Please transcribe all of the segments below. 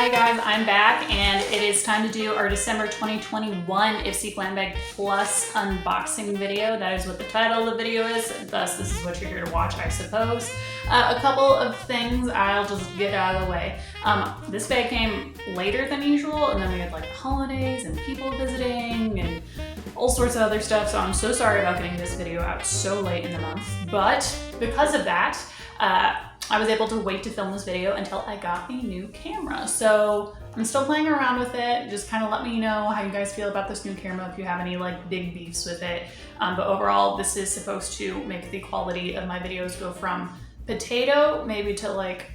Hi guys, I'm back and it is time to do our December 2021 Ipsy Glam Bag Plus unboxing video. That is what the title of the video is, thus this is what you're here to watch, I suppose. A couple of things I'll just get out of the way. This bag came later than usual, and then we had like the holidays and people visiting and all sorts of other stuff, so I'm so sorry about getting this video out so late in the month. But because of that, I was able to wait to film this video until I got a new camera. So I'm still playing around with it. Just kind of let me know how you guys feel about this new camera, if you have any like big beefs with it. But overall, this is supposed to make the quality of my videos go from potato maybe to like,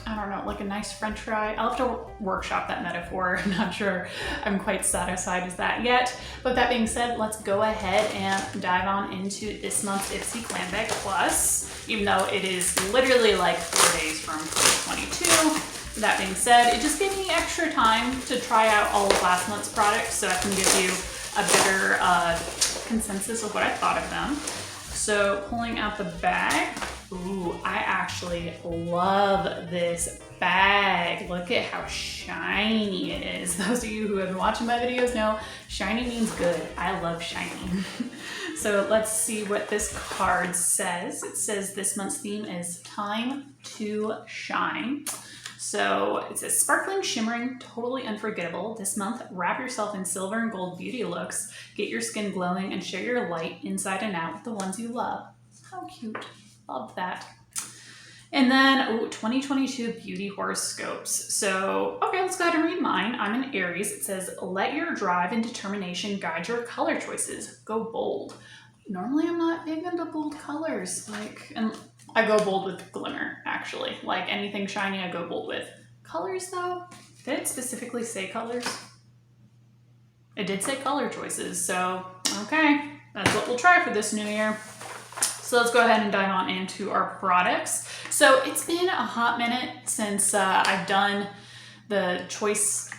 I don't know, like a nice french fry. I'll have to workshop that metaphor. I'm not sure I'm quite satisfied with that yet. But that being said, let's go ahead and dive on into this month's Ipsy Glam Bag Plus, even though it is literally like 4 days from 2022. That being said, it just gave me extra time to try out all of last month's products so I can give you a better consensus of what I thought of them. So pulling out the bag, ooh, I actually love this bag. Look at how shiny it is. Those of you who have been watching my videos know shiny means good. I love shiny. So let's see what this card says. It says this month's theme is Time to Shine. So it says sparkling, shimmering, totally unforgettable. This month, wrap yourself in silver and gold beauty looks. Get your skin glowing and share your light inside and out with the ones you love. How cute. Love that. And then 2022 beauty horoscopes. So, okay, let's go ahead and read mine. I'm an Aries. It says, let your drive and determination guide your color choices. Go bold. Normally I'm not big into bold colors. And I go bold with glimmer, actually. Like anything shiny, I go bold with. Colors though, did it specifically say colors? It did say color choices, so okay, that's what we'll try for this new year. So let's go ahead and dive on into our products. So it's been a hot minute since I've done the choice,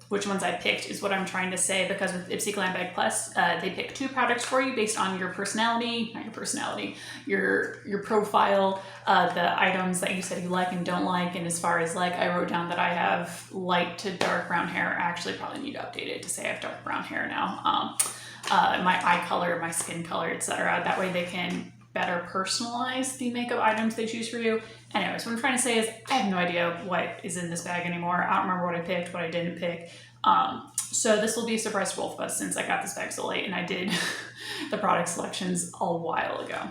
which ones I picked is what I'm trying to say, because with Ipsy Glam Bag Plus, they pick 2 products for you based on your personality, not your personality, your profile, the items that you said you like and don't like. And as far as like, I wrote down that I have light to dark brown hair. I actually probably need to update it to say I have dark brown hair now. My eye color, my skin color, etc. That way they can better personalize the makeup items they choose for you. Anyways, what I'm trying to say is I have no idea what is in this bag anymore. I don't remember what I picked, what I didn't pick. So this will be a surprise to both of us since I got this bag so late and I did the product selections a while ago.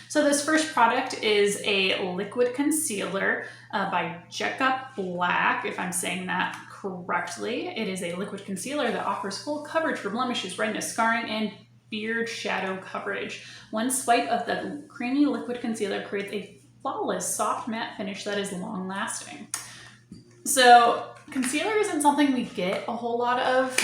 So this first product is a liquid concealer by Jet Black, if I'm saying that correctly. It is a liquid concealer that offers full coverage for blemishes, redness, scarring, and beard shadow coverage. One swipe of the creamy liquid concealer creates a flawless soft matte finish that is long lasting. So concealer isn't something we get a whole lot of.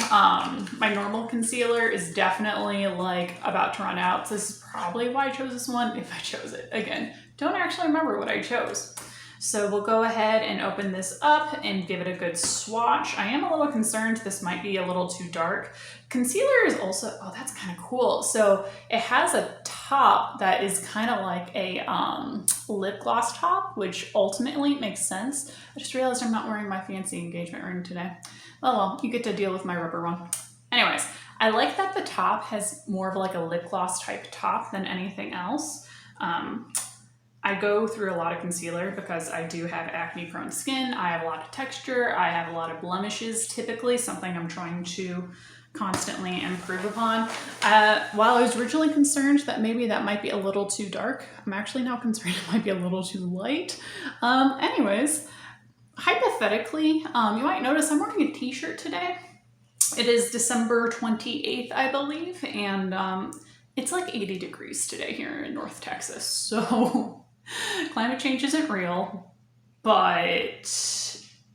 My normal concealer is definitely like about to run out. So this is probably why I chose this one, if I chose it. Again, don't actually remember what I chose. So we'll go ahead and open this up and give it a good swatch. I am a little concerned this might be a little too dark. Concealer is also, oh, that's kind of cool. So it has a top that is kind of like a lip gloss top, which ultimately makes sense. I just realized I'm not wearing my fancy engagement ring today. Oh well, you get to deal with my rubber one. Anyways, I like that the top has more of like a lip gloss type top than anything else. I go through a lot of concealer because I do have acne prone skin. I have a lot of texture. I have a lot of blemishes typically, something I'm trying to constantly improve upon. While I was originally concerned that maybe that might be a little too dark, I'm actually now concerned it might be a little too light. Anyways, hypothetically, you might notice I'm wearing a t-shirt today. It is December 28th, I believe, and it's like 80 degrees today here in North Texas, so climate change isn't real. But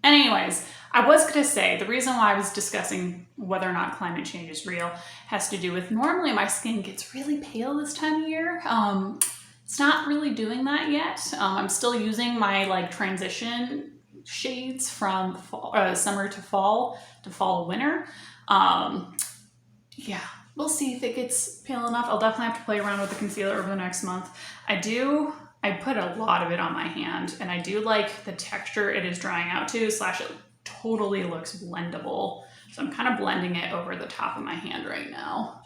anyways, I was going to say the reason why I was discussing whether or not climate change is real has to do with normally my skin gets really pale this time of year. It's not really doing that yet. I'm still using my like transition shades from summer to fall to winter. Yeah, we'll see if it gets pale enough. I'll definitely have to play around with the concealer over the next month. I put a lot of it on my hand, and I do like the texture it is drying out to, / it totally looks blendable. So I'm kind of blending it over the top of my hand right now.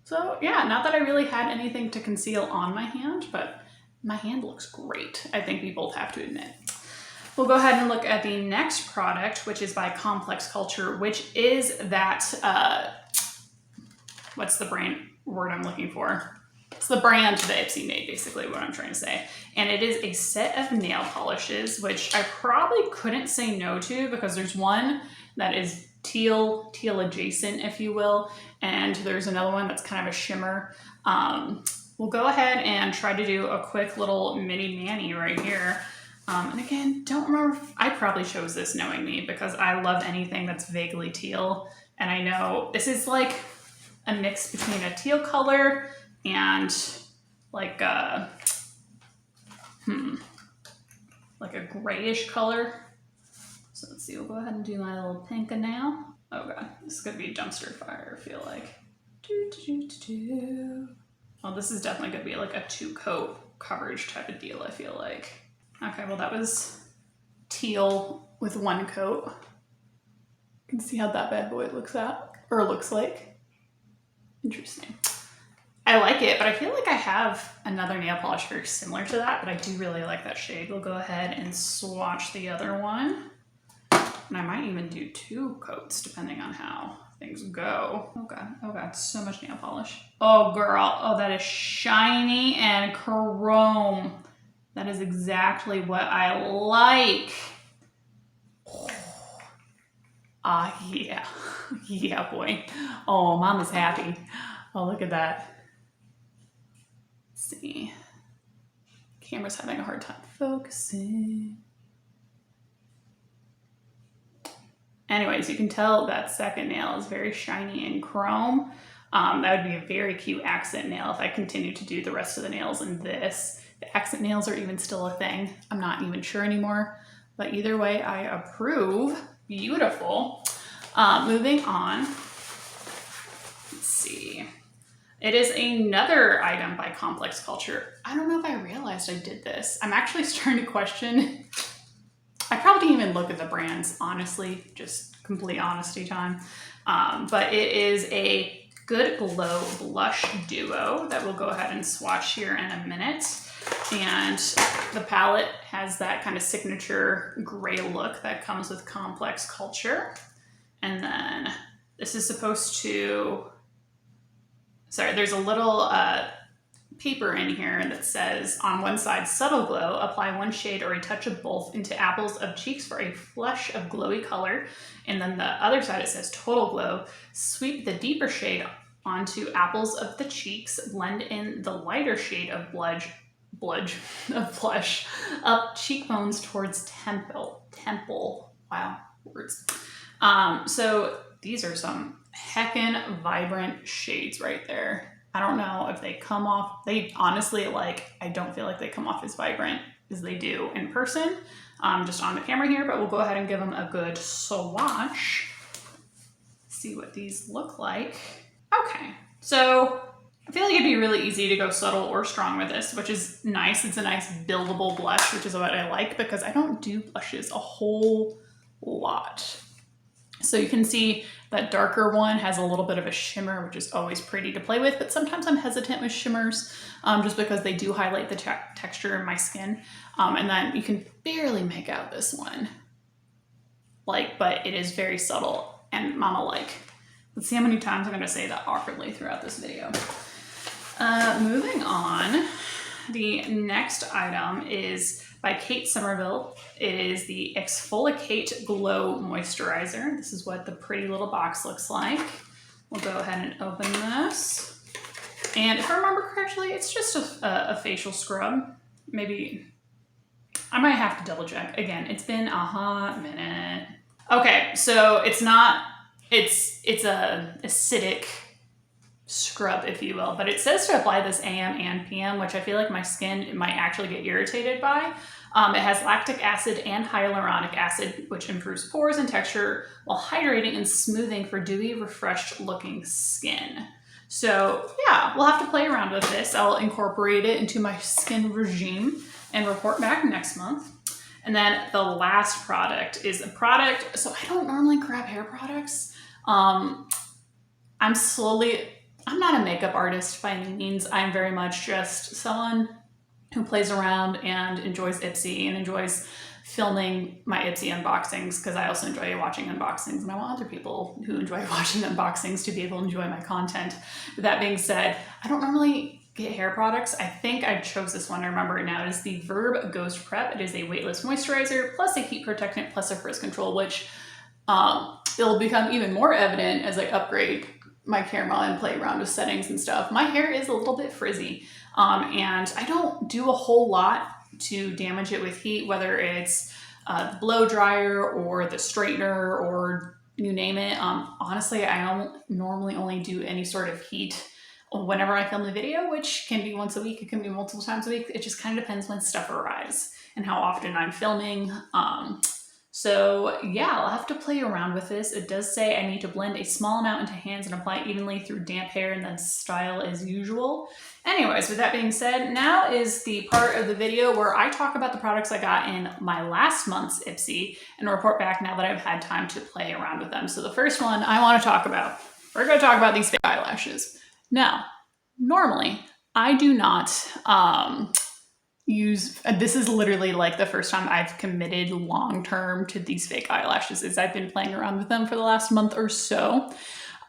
So yeah, not that I really had anything to conceal on my hand, but my hand looks great. I think we both have to admit. We'll go ahead and look at the next product, which is by Complex Culture, which is that, what's the brand word I'm looking for? It's the brand that Ipsy made, basically what I'm trying to say. And it is a set of nail polishes, which I probably couldn't say no to because there's one that is teal adjacent, if you will. And there's another one that's kind of a shimmer. We'll go ahead and try to do a quick little mini mani right here. And again, don't remember, I probably chose this knowing me because I love anything that's vaguely teal. And I know this is like a mix between a teal color and like a grayish color. So let's see, we'll go ahead and do my little pinka now. Oh god, this is gonna be a dumpster fire, I feel like. Well, this is definitely gonna be like a 2-coat coverage type of deal, I feel like. Okay, well that was teal with 1 coat. You can see how that bad boy looks like. Interesting. I like it, but I feel like I have another nail polish very similar to that, but I do really like that shade. We'll go ahead and swatch the other one. And I might even do 2 coats depending on how things go. Oh god, so much nail polish. Oh girl, oh that is shiny and chrome. That is exactly what I like. Yeah. Yeah, boy. Oh, mom is happy. Oh, look at that. Let's see. Camera's having a hard time focusing. Anyways, you can tell that second nail is very shiny and chrome. That would be a very cute accent nail if I continue to do the rest of the nails in this. The accent nails are even still a thing. I'm not even sure anymore, but either way, I approve. Beautiful. Moving on. Let's see. It is another item by Complex Culture. I don't know if I realized I did this. I'm actually starting to question. I probably didn't even look at the brands, honestly, just complete honesty time. But it is a Good Glow Blush Duo that we'll go ahead and swatch here in a minute. And the palette has that kind of signature gray look that comes with Complex Culture. And then this is supposed to, sorry, there's a little paper in here that says on one side, subtle glow, apply 1 shade or a touch of both into apples of cheeks for a flush of glowy color. And then the other side, it says total glow, sweep the deeper shade onto apples of the cheeks, blend in the lighter shade of blush up cheekbones towards temple. Wow, words. So these are some heckin' vibrant shades right there. I don't know if they come off, they honestly, like, I don't feel like they come off as vibrant as they do in person, just on the camera here, but we'll go ahead and give them a good swatch. See what these look like. Okay, so I feel like it'd be really easy to go subtle or strong with this, which is nice. It's a nice buildable blush, which is what I like because I don't do blushes a whole lot. So you can see that darker one has a little bit of a shimmer, which is always pretty to play with, but sometimes I'm hesitant with shimmers just because they do highlight the texture in my skin. And then you can barely make out this one, but it is very subtle and mama like. Let's see how many times I'm gonna say that awkwardly throughout this video. Moving on, the next item is by Kate Somerville. It is the Exfoliate Glow Moisturizer. This is what the pretty little box looks like. We'll go ahead and open this. And if I remember correctly, it's just a facial scrub. Maybe, I might have to double check. Again, it's been a hot minute. Okay, so it's not, it's a acidic scrub, if you will, but it says to apply this AM and PM, which I feel like my skin might actually get irritated by. It has lactic acid and hyaluronic acid, which improves pores and texture while hydrating and smoothing for dewy, refreshed looking skin. So yeah, we'll have to play around with this. I'll incorporate it into my skin regime and report back next month. And then the last product is a product, so I don't normally grab hair products. I'm not a makeup artist by any means. I'm very much just someone who plays around and enjoys Ipsy and enjoys filming my Ipsy unboxings, because I also enjoy watching unboxings and I want other people who enjoy watching unboxings to be able to enjoy my content. With that being said, I don't normally get hair products. I think I chose this one, I remember it now. It is the Verb Ghost Prep. It is a weightless moisturizer plus a heat protectant plus a frizz control, which it'll become even more evident as I upgrade my camera and play around with settings and stuff. My hair is a little bit frizzy, and I don't do a whole lot to damage it with heat, whether it's the blow dryer or the straightener or you name it. Honestly, I don't normally only do any sort of heat whenever I film a video, which can be once a week, it can be multiple times a week. It just kind of depends when stuff arrives and how often I'm filming. So yeah, I'll have to play around with this. It does say I need to blend a small amount into hands and apply evenly through damp hair and then style as usual. Anyways, with that being said, now is the part of the video where I talk about the products I got in my last month's Ipsy and report back now that I've had time to play around with them. So the first one I want to talk about, we're going to talk about these fake eyelashes. Now, normally I do not this is literally like the first time I've committed long-term to these fake eyelashes, is I've been playing around with them for the last month or so.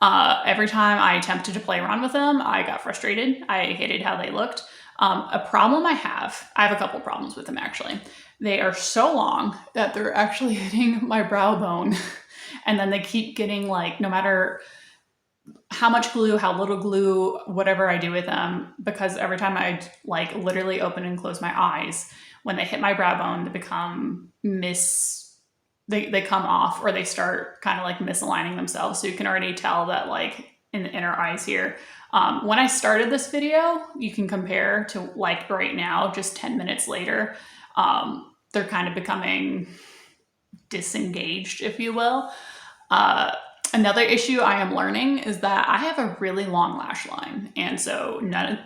Every time I attempted to play around with them, I got frustrated. I hated how they looked. A problem I have a couple problems with them actually. They are so long that they're actually hitting my brow bone and then they keep getting, like, no matter how much glue, how little glue, whatever I do with them, because every time I like literally open and close my eyes, when they hit my brow bone, they become they come off, or they start kind of like misaligning themselves. So you can already tell that, like, in the inner eyes here. When I started this video, you can compare to like right now, just 10 minutes later, they're kind of becoming disengaged, if you will. Another issue I am learning is that I have a really long lash line. And so none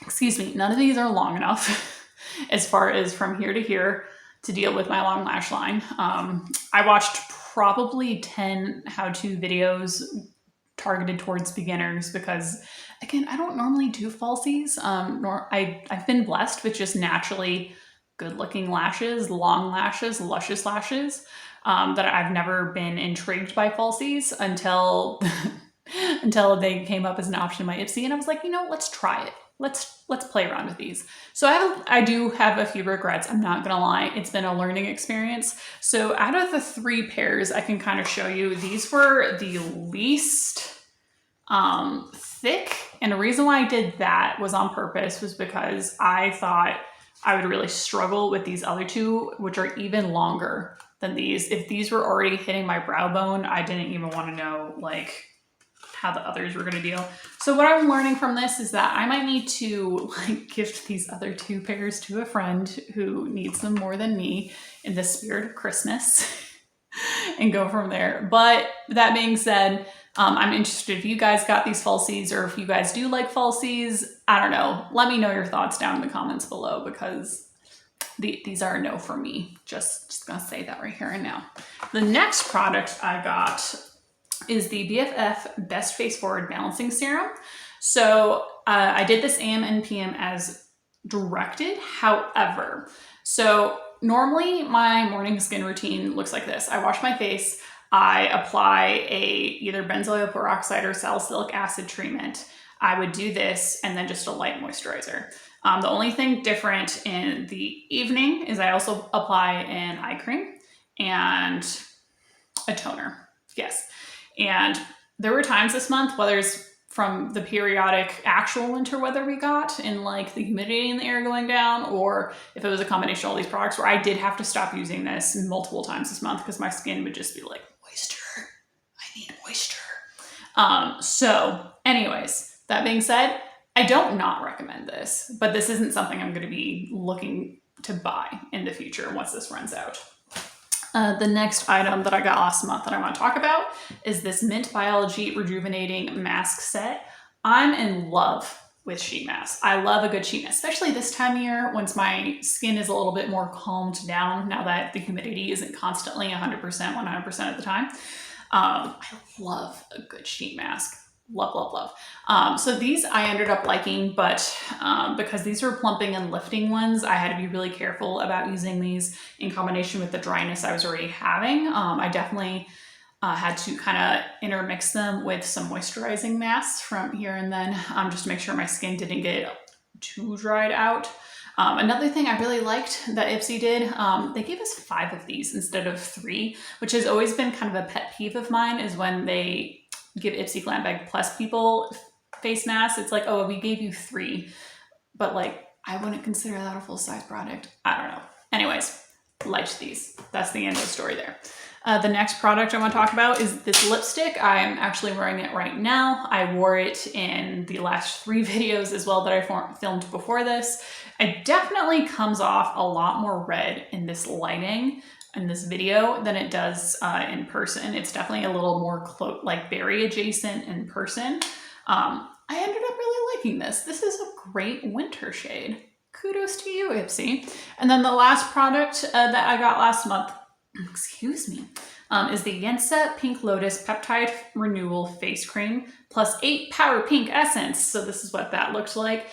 of these are long enough as far as from here to here to deal with my long lash line. I watched probably 10 how-to videos targeted towards beginners because, again, I don't normally do falsies. I've been blessed with just naturally good-looking lashes, long lashes, luscious lashes. That I've never been intrigued by falsies until until they came up as an option in my Ipsy, and I was like, you know, let's try it. Let's play around with these. So I do have a few regrets. I'm not gonna lie. It's been a learning experience. So out of the 3 pairs, I can kind of show you, these were the least thick, and the reason why I did that was on purpose, was because I thought I would really struggle with these other 2, which are even longer than these. If these were already hitting my brow bone, I didn't even want to know like how the others were going to deal. So what I'm learning from this is that I might need to like gift these other 2 pairs to a friend who needs them more than me in the spirit of Christmas and go from there. But that being said, I'm interested if you guys got these falsies, or if you guys do like falsies. I don't know. Let me know your thoughts down in the comments below, because these are a no for me. Just gonna say that right here and now. The next product I got is the BFF Best Face Forward Balancing Serum. So I did this AM and PM as directed. However, so normally my morning skin routine looks like this. I wash my face. I apply either benzoyl peroxide or salicylic acid treatment. I would do this and then just a light moisturizer. The only thing different in the evening is I also apply an eye cream and a toner. Yes. And there were times this month, whether it's from the periodic actual winter weather we got and like the humidity in the air going down, or if it was a combination of all these products, where I did have to stop using this multiple times this month because my skin would just be like, moisture, I need moisture. So anyways, that being said, I don't not recommend this, but this isn't something I'm going to be looking to buy in the future once this runs out. The next item that I got last month that I want to talk about is this Mint Biology Rejuvenating Mask Set. I'm in love with sheet masks. I love a good sheet mask, especially this time of year once my skin is a little bit more calmed down now that the humidity isn't constantly 100%, 100% of the time. I love a good sheet mask. Love, love, love. So these I ended up liking, but because these are plumping and lifting ones, I had to be really careful about using these in combination with the dryness I was already having. I definitely had to kind of intermix them with some moisturizing masks from here and then, just to make sure my skin didn't get too dried out. Another thing I really liked that Ipsy did, they gave us 5 of these instead of 3, which has always been kind of a pet peeve of mine, is when they give Ipsy Glam Bag Plus people face masks. It's like, oh, we gave you 3, but like, I wouldn't consider that a full-size product. I don't know. Anyways, liked these. That's the end of the story there. The next product I want to talk about is this lipstick. I'm actually wearing it right now. I wore it in the last 3 videos as well that I filmed before this. It definitely comes off a lot more red in this lighting in this video than it does in person. It's definitely a little more like berry adjacent in person. I ended up really liking this. This is a great winter shade. Kudos to you, Ipsy. And then the last product that I got last month, excuse me, is the Yensa Pink Lotus Peptide Renewal Face Cream plus 8 Power Pink Essence. So this is what that looked like.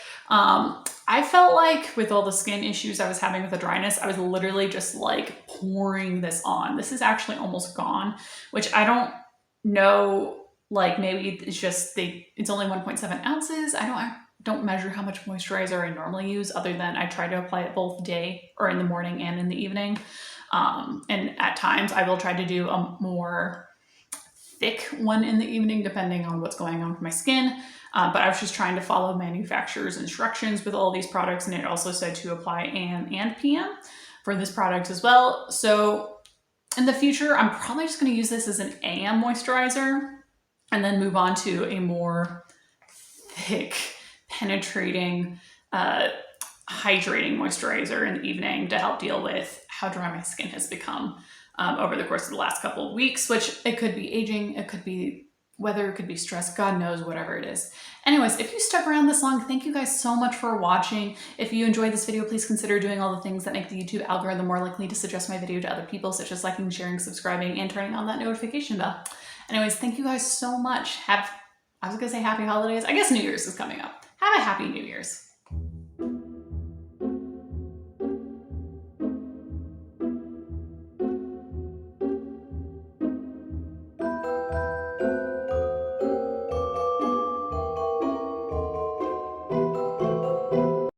I felt like with all the skin issues I was having with the dryness, I was literally just like pouring this on. This is actually almost gone, which I don't know, like maybe it's just it's only 1.7 ounces. I don't measure how much moisturizer I normally use, other than I try to apply it both day or in the morning and in the evening. And at times I will try to do a more thick one in the evening, depending on what's going on with my skin. But I was just trying to follow manufacturer's instructions with all these products, and it also said to apply AM and PM for this product as well. So in the future, I'm probably just going to use this as an AM moisturizer and then move on to a more thick, penetrating, hydrating moisturizer in the evening to help deal with how dry my skin has become over the course of the last couple of weeks, which it could be aging, it could be weather, it could be stress, God knows, whatever it is. Anyways, if you stuck around this long, thank you guys so much for watching. If you enjoyed this video, please consider doing all the things that make the YouTube algorithm more likely to suggest my video to other people, such as liking, sharing, subscribing, and turning on that notification bell. Anyways, thank you guys so much. I was gonna say happy holidays. I guess New Year's is coming up. Have a happy New Year's.